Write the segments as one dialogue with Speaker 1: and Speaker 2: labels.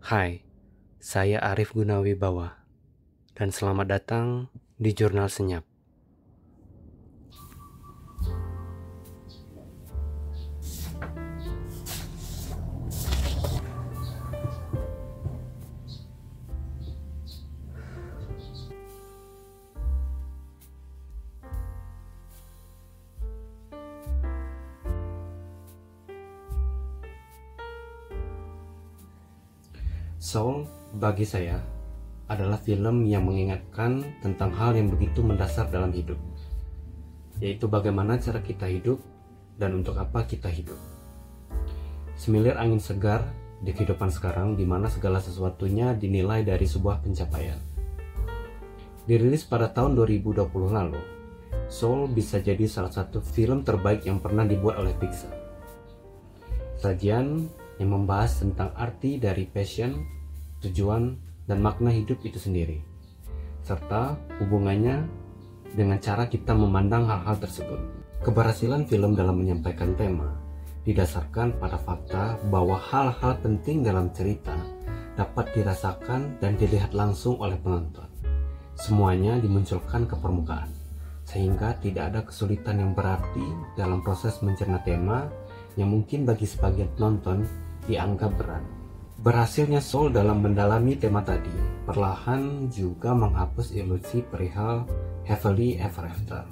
Speaker 1: Hai, saya Arif Gunawibawa, dan selamat datang di Jurnal Senyap. Soul, bagi saya, adalah film yang mengingatkan tentang hal yang begitu mendasar dalam hidup, yaitu bagaimana cara kita hidup dan untuk apa kita hidup. Semilir angin segar di kehidupan sekarang di mana segala sesuatunya dinilai dari sebuah pencapaian. Dirilis pada tahun 2020 lalu, Soul bisa jadi salah satu film terbaik yang pernah dibuat oleh Pixar. Sajian yang membahas tentang arti dari passion, tujuan, dan makna hidup itu sendiri, serta hubungannya dengan cara kita memandang hal-hal tersebut. Keberhasilan film dalam menyampaikan tema didasarkan pada fakta bahwa hal-hal penting dalam cerita dapat dirasakan dan dilihat langsung oleh penonton. Semuanya dimunculkan ke permukaan, sehingga tidak ada kesulitan yang berarti dalam proses mencerna tema yang mungkin bagi sebagian penonton dianggap berat. Berhasilnya Soul dalam mendalami tema tadi perlahan juga menghapus ilusi perihal happily ever after.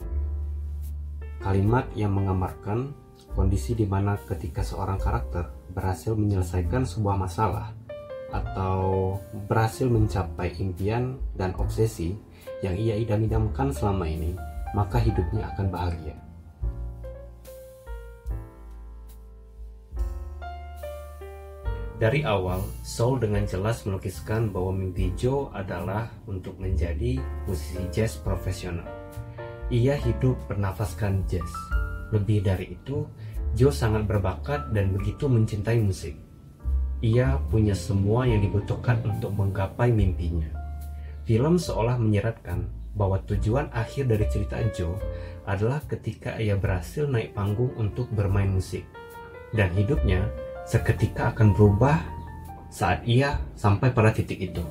Speaker 1: Kalimat yang menggambarkan kondisi di mana ketika seorang karakter berhasil menyelesaikan sebuah masalah atau berhasil mencapai impian dan obsesi yang ia idam-idamkan selama ini, maka hidupnya akan bahagia. Dari awal, Soul dengan jelas melukiskan bahwa mimpi Joe adalah untuk menjadi musisi jazz profesional. Ia hidup bernafaskan jazz. Lebih dari itu, Joe sangat berbakat dan begitu mencintai musik. Ia punya semua yang dibutuhkan untuk menggapai mimpinya. Film seolah menyiratkan bahwa tujuan akhir dari cerita Joe adalah ketika ia berhasil naik panggung untuk bermain musik. Dan hidupnya seketika akan berubah saat ia sampai pada titik itu.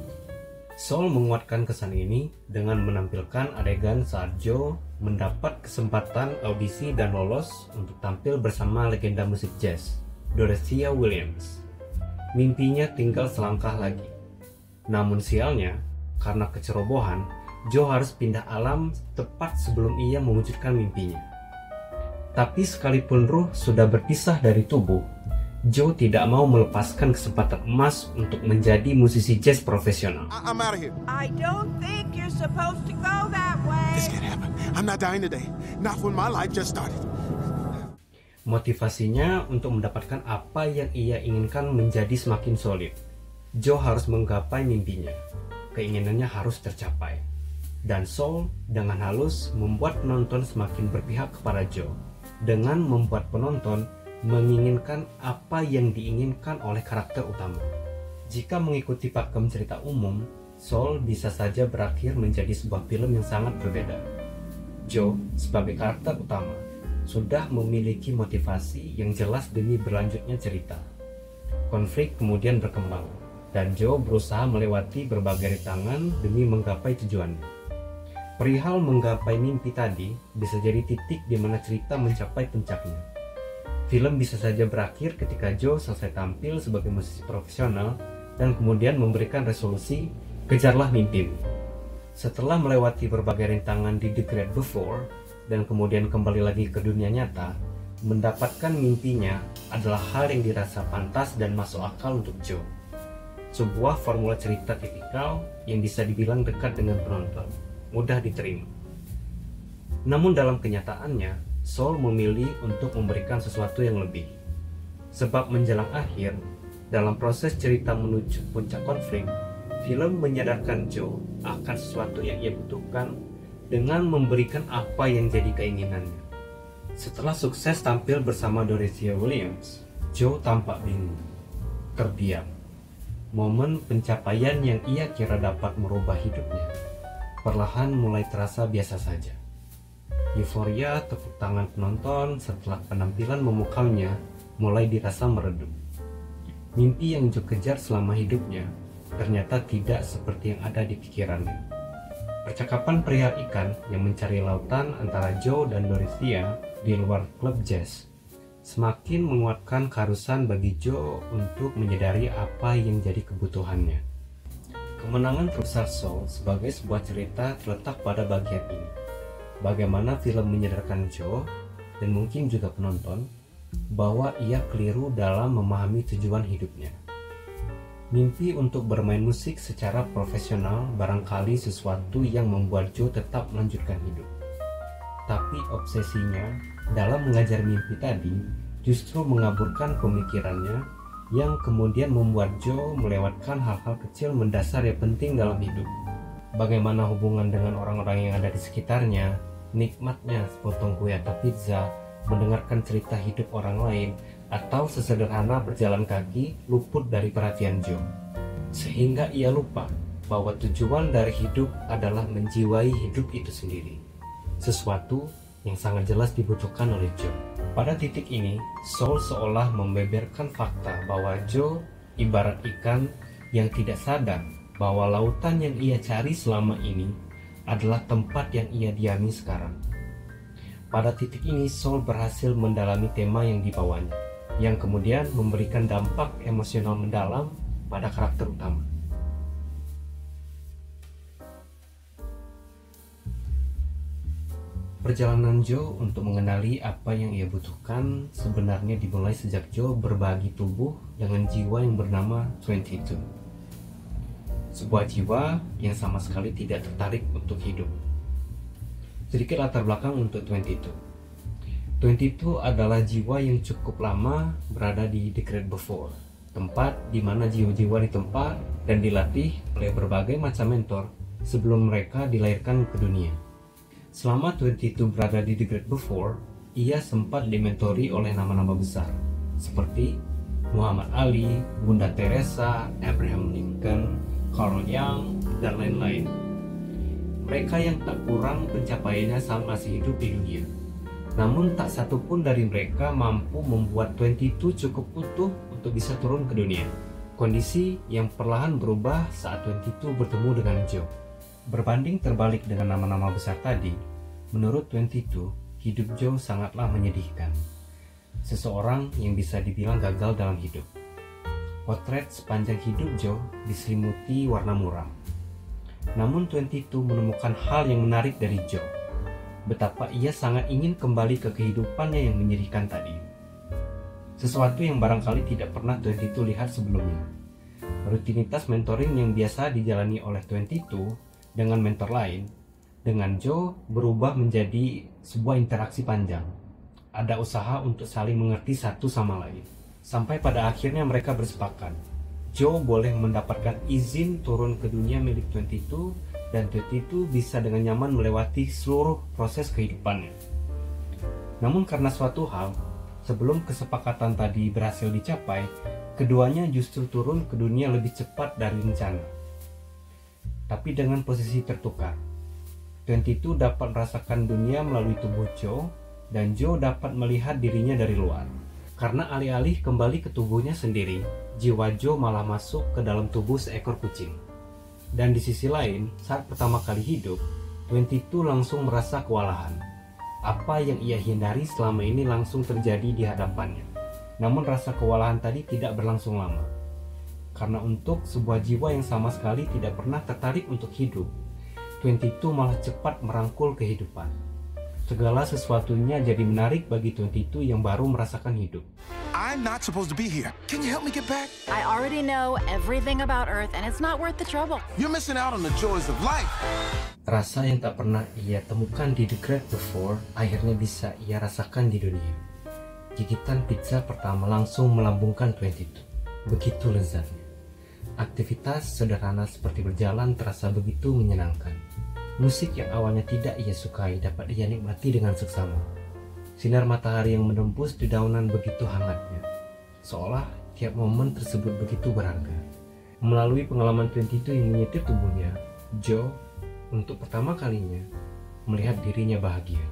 Speaker 1: Soul menguatkan kesan ini dengan menampilkan adegan saat Joe mendapat kesempatan audisi dan lolos untuk tampil bersama legenda musik jazz, Dorothea Williams. Mimpinya tinggal selangkah lagi. Namun sialnya, karena kecerobohan, Joe harus pindah alam tepat sebelum ia mewujudkan mimpinya. Tapi sekalipun ruh sudah berpisah dari tubuh, Joe tidak mau melepaskan kesempatan emas untuk menjadi musisi jazz profesional.
Speaker 2: I'm out of here.
Speaker 3: I don't think you're supposed to go that way.
Speaker 2: This can't happen. I'm not dying today. Not when my life just started.
Speaker 1: Motivasinya untuk mendapatkan apa yang ia inginkan menjadi semakin solid. Joe harus menggapai mimpinya. Keinginannya harus tercapai. Dan Soul dengan halus membuat penonton semakin berpihak kepada Joe, dengan membuat penonton menginginkan apa yang diinginkan oleh karakter utama. Jika mengikuti pakem cerita umum, Soul bisa saja berakhir menjadi sebuah film yang sangat berbeda. Joe, sebagai karakter utama, sudah memiliki motivasi yang jelas demi berlanjutnya cerita. Konflik kemudian berkembang, dan Joe berusaha melewati berbagai rintangan demi menggapai tujuannya. Perihal menggapai mimpi tadi bisa jadi titik di mana cerita mencapai puncaknya. Film bisa saja berakhir ketika Joe selesai tampil sebagai musisi profesional dan kemudian memberikan resolusi, kejarlah mimpimu. Setelah melewati berbagai rintangan di The Great Before dan kemudian kembali lagi ke dunia nyata, mendapatkan mimpinya adalah hal yang dirasa pantas dan masuk akal untuk Joe. Sebuah formula cerita tipikal yang bisa dibilang dekat dengan penonton, mudah diterima. Namun dalam kenyataannya, Soul memilih untuk memberikan sesuatu yang lebih. Sebab menjelang akhir, dalam proses cerita menuju puncak konflik, film menyadarkan Joe akan sesuatu yang ia butuhkan dengan memberikan apa yang jadi keinginannya. Setelah sukses tampil bersama Dorothea Williams, Joe tampak bingung, terdiam. Momen pencapaian yang ia kira dapat merubah hidupnya perlahan mulai terasa biasa saja. Euforia tepuk tangan penonton setelah penampilan memukalnya mulai dirasa meredup. Mimpi yang Joe kejar selama hidupnya ternyata tidak seperti yang ada di pikirannya. Percakapan perihal ikan yang mencari lautan antara Joe dan Dorothea di luar klub jazz semakin menguatkan keharusan bagi Joe untuk menyadari apa yang jadi kebutuhannya. Kemenangan terbesar Soul sebagai sebuah cerita terletak pada bagian ini. Bagaimana film menyadarkan Joe dan mungkin juga penonton bahwa ia keliru dalam memahami tujuan hidupnya. Mimpi untuk bermain musik secara profesional barangkali sesuatu yang membuat Joe tetap melanjutkan hidup. Tapi obsesinya dalam mengajar mimpi tadi justru mengaburkan pemikirannya yang kemudian membuat Joe melewatkan hal-hal kecil mendasar yang penting dalam hidup. Bagaimana hubungan dengan orang-orang yang ada di sekitarnya, nikmatnya sepotong kue atau pizza, mendengarkan cerita hidup orang lain, atau sesederhana berjalan kaki luput dari perhatian Joe. Sehingga ia lupa bahwa tujuan dari hidup adalah menjiwai hidup itu sendiri. Sesuatu yang sangat jelas dibutuhkan oleh Joe. Pada titik ini, Soul seolah membeberkan fakta bahwa Joe ibarat ikan yang tidak sadar bahwa lautan yang ia cari selama ini adalah tempat yang ia diami sekarang. Pada titik ini, Soul berhasil mendalami tema yang dibawanya, yang kemudian memberikan dampak emosional mendalam pada karakter utama. Perjalanan Joe untuk mengenali apa yang ia butuhkan sebenarnya dimulai sejak Joe berbagi tubuh dengan jiwa yang bernama 22. Sebuah jiwa yang sama sekali tidak tertarik untuk hidup. Sedikit latar belakang untuk 22. 22 adalah jiwa yang cukup lama berada di The Great Before, tempat di mana jiwa-jiwa ditempa dan dilatih oleh berbagai macam mentor sebelum mereka dilahirkan ke dunia. Selama 22 berada di The Great Before, ia sempat dimentori oleh nama-nama besar seperti Muhammad Ali, Bunda Teresa, Abraham Lincoln, Carl Jung, dan lain-lain. Mereka yang tak kurang pencapaiannya saat masih hidup di dunia. Namun tak satu pun dari mereka mampu membuat 22 cukup utuh untuk bisa turun ke dunia. Kondisi yang perlahan berubah saat 22 bertemu dengan Joe. Berbanding terbalik dengan nama-nama besar tadi, menurut 22, hidup Joe sangatlah menyedihkan. Seseorang yang bisa dibilang gagal dalam hidup. Potret sepanjang hidup Joe diselimuti warna muram. Namun 22 menemukan hal yang menarik dari Joe. Betapa ia sangat ingin kembali ke kehidupannya yang menyedihkan tadi. Sesuatu yang barangkali tidak pernah 22 lihat sebelumnya. Rutinitas mentoring yang biasa dijalani oleh 22 dengan mentor lain, dengan Joe berubah menjadi sebuah interaksi panjang. Ada usaha untuk saling mengerti satu sama lain. Sampai pada akhirnya mereka bersepakat. Joe boleh mendapatkan izin turun ke dunia milik 22 dan 22 bisa dengan nyaman melewati seluruh proses kehidupannya. Namun karena suatu hal, sebelum kesepakatan tadi berhasil dicapai, keduanya justru turun ke dunia lebih cepat dari rencana. Tapi dengan posisi tertukar. 22 dapat merasakan dunia melalui tubuh Joe dan Joe dapat melihat dirinya dari luar. Karena alih-alih kembali ke tubuhnya sendiri, jiwa Joe malah masuk ke dalam tubuh seekor kucing. Dan di sisi lain, saat pertama kali hidup, 22 langsung merasa kewalahan. Apa yang ia hindari selama ini langsung terjadi di hadapannya. Namun rasa kewalahan tadi tidak berlangsung lama. Karena untuk sebuah jiwa yang sama sekali tidak pernah tertarik untuk hidup, 22 malah cepat merangkul kehidupan. Segala sesuatunya jadi menarik bagi 22 yang baru merasakan hidup.
Speaker 2: I'm not supposed to be here. Can you help me get back?
Speaker 4: I already know everything about Earth and it's not worth the trouble.
Speaker 2: You're missing out on the joys of life.
Speaker 1: Rasa yang tak pernah ia temukan di The Great Before akhirnya bisa ia rasakan di dunia. Gigitan pizza pertama langsung melambungkan 22. Begitu lezatnya. Aktivitas sederhana seperti berjalan terasa begitu menyenangkan. Musik yang awalnya tidak ia sukai dapat ia nikmati dengan seksama. Sinar matahari yang menembus dedaunan begitu hangatnya. Seolah tiap momen tersebut begitu berharga. Melalui pengalaman 22 yang menyetir tubuhnya, Joe untuk pertama kalinya melihat dirinya bahagia.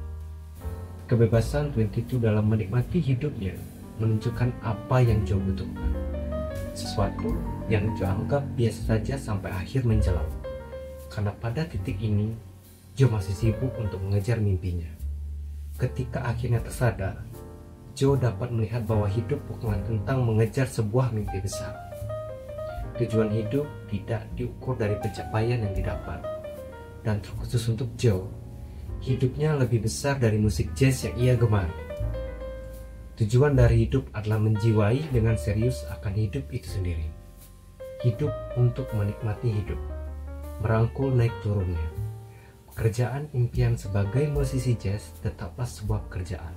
Speaker 1: Kebebasan 22 dalam menikmati hidupnya menunjukkan apa yang Joe butuhkan. sesuatu yang Joe anggap biasa saja sampai akhir menjelang. Karena pada titik ini, Joe masih sibuk untuk mengejar mimpinya. Ketika akhirnya tersadar, Joe dapat melihat bahwa hidup bukanlah tentang mengejar sebuah mimpi besar. Tujuan hidup tidak diukur dari pencapaian yang didapat. Dan terkhusus untuk Joe, hidupnya lebih besar dari musik jazz yang ia gemari. Tujuan dari hidup adalah menjiwai dengan serius akan hidup itu sendiri. Hidup untuk menikmati hidup, merangkul naik turunnya. Pekerjaan impian sebagai musisi jazz tetaplah sebuah pekerjaan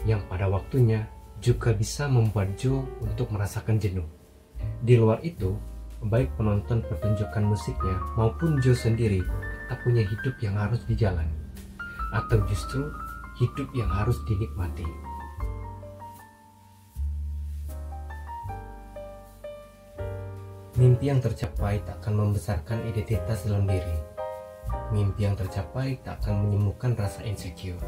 Speaker 1: yang pada waktunya juga bisa membuat Joe untuk merasakan jenuh. Di luar itu, baik penonton pertunjukan musiknya maupun Joe sendiri tak punya hidup yang harus dijalani, atau justru hidup yang harus dinikmati. Mimpi yang tercapai tak akan membesarkan identitas dalam diri. Mimpi yang tercapai tak akan menyembuhkan rasa insecure.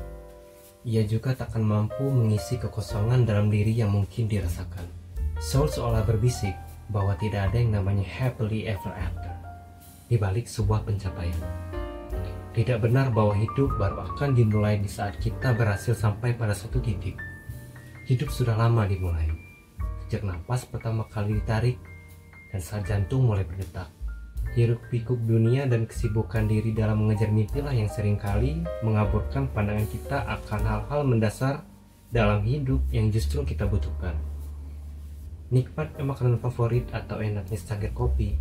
Speaker 1: Ia juga tak akan mampu mengisi kekosongan dalam diri yang mungkin dirasakan. Soul seolah berbisik bahwa tidak ada yang namanya happily ever after di balik sebuah pencapaian. Tidak benar bahwa hidup baru akan dimulai di saat kita berhasil sampai pada suatu titik. Hidup sudah lama dimulai, sejak napas pertama kali ditarik dan saat jantung mulai berdetak. Hiruk pikuk dunia dan kesibukan diri dalam mengejar mimpilah yang seringkali mengaburkan pandangan kita akan hal-hal mendasar dalam hidup yang justru kita butuhkan. Nikmat makanan favorit atau enaknya secangkir kopi,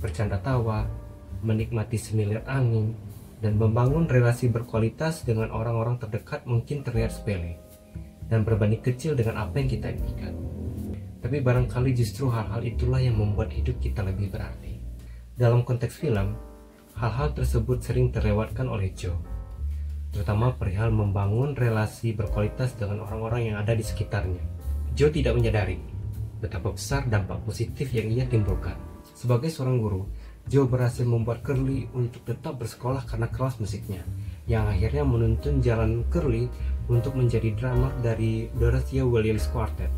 Speaker 1: bercanda tawa, menikmati semilir angin, dan membangun relasi berkualitas dengan orang-orang terdekat mungkin terlihat sepele dan berbanding kecil dengan apa yang kita impikan. Tapi barangkali justru hal-hal itulah yang membuat hidup kita lebih berarti. Dalam konteks film, hal-hal tersebut sering terlewatkan oleh Joe, terutama perihal membangun relasi berkualitas dengan orang-orang yang ada di sekitarnya. Joe tidak menyadari betapa besar dampak positif yang ia timbulkan. Sebagai seorang guru, Joe berhasil membuat Curly untuk tetap bersekolah karena kelas musiknya, yang akhirnya menuntun jalan Curly untuk menjadi drummer dari Dorothea Williams Quartet.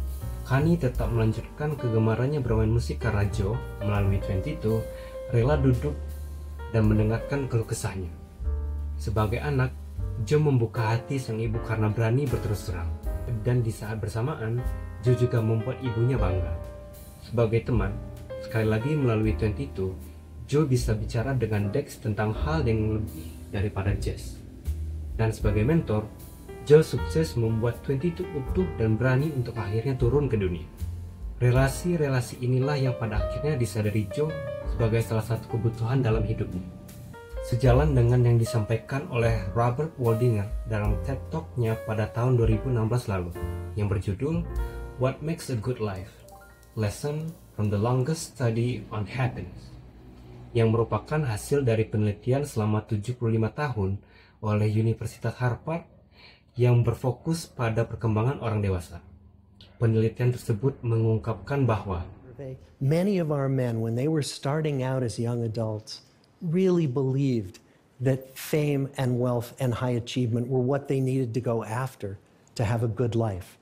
Speaker 1: Kani tetap melanjutkan kegemarannya bermain musik karena Joe, melalui 22, rela duduk dan mendengarkan keluh kesahnya. Sebagai anak, Joe membuka hati sang ibu karena berani berterus terang. Dan di saat bersamaan, Joe juga membuat ibunya bangga. Sebagai teman, sekali lagi melalui 22, Joe bisa bicara dengan Dex tentang hal yang lebih daripada jazz. Dan sebagai mentor, Joe sukses membuat 22 utuh dan berani untuk akhirnya turun ke dunia. Relasi-relasi inilah yang pada akhirnya disadari Joe sebagai salah satu kebutuhan dalam hidupnya. Sejalan dengan yang disampaikan oleh Robert Waldinger dalam TED Talk-nya pada tahun 2016 lalu, yang berjudul What Makes a Good Life? Lesson from the Longest Study on Happiness, yang merupakan hasil dari penelitian selama 75 tahun oleh Universitas Harvard yang berfokus pada perkembangan orang dewasa. Penelitian tersebut mengungkapkan bahwa
Speaker 5: many of our men, when they were starting out as young adults, really believed that fame and wealth and high achievement were what they needed to go after to have a good life.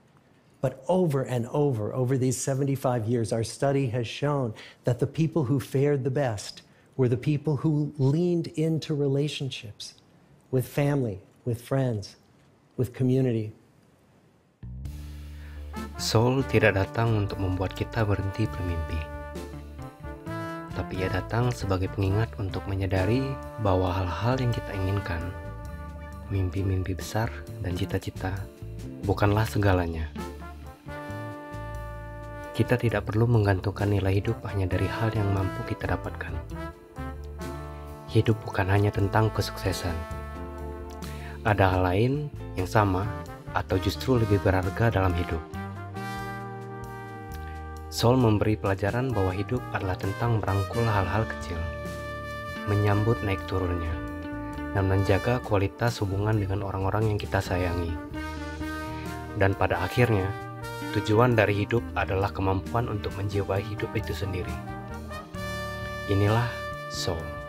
Speaker 5: But over and over these 75 years, our study has shown that the people who fared the best were the people who leaned into relationships with family, with friends, with community.
Speaker 1: Soul tidak datang untuk membuat kita berhenti bermimpi, tapi ia datang sebagai pengingat untuk menyadari bahwa hal-hal yang kita inginkan, mimpi-mimpi besar dan cita-cita, bukanlah segalanya. Kita tidak perlu menggantungkan nilai hidup hanya dari hal yang mampu kita dapatkan. Hidup bukan hanya tentang kesuksesan. Ada hal lain yang sama atau justru lebih berharga dalam hidup. Soul memberi pelajaran bahwa hidup adalah tentang merangkul hal-hal kecil, menyambut naik turunnya, dan menjaga kualitas hubungan dengan orang-orang yang kita sayangi. Dan pada akhirnya, tujuan dari hidup adalah kemampuan untuk menjiwai hidup itu sendiri. Inilah Soul.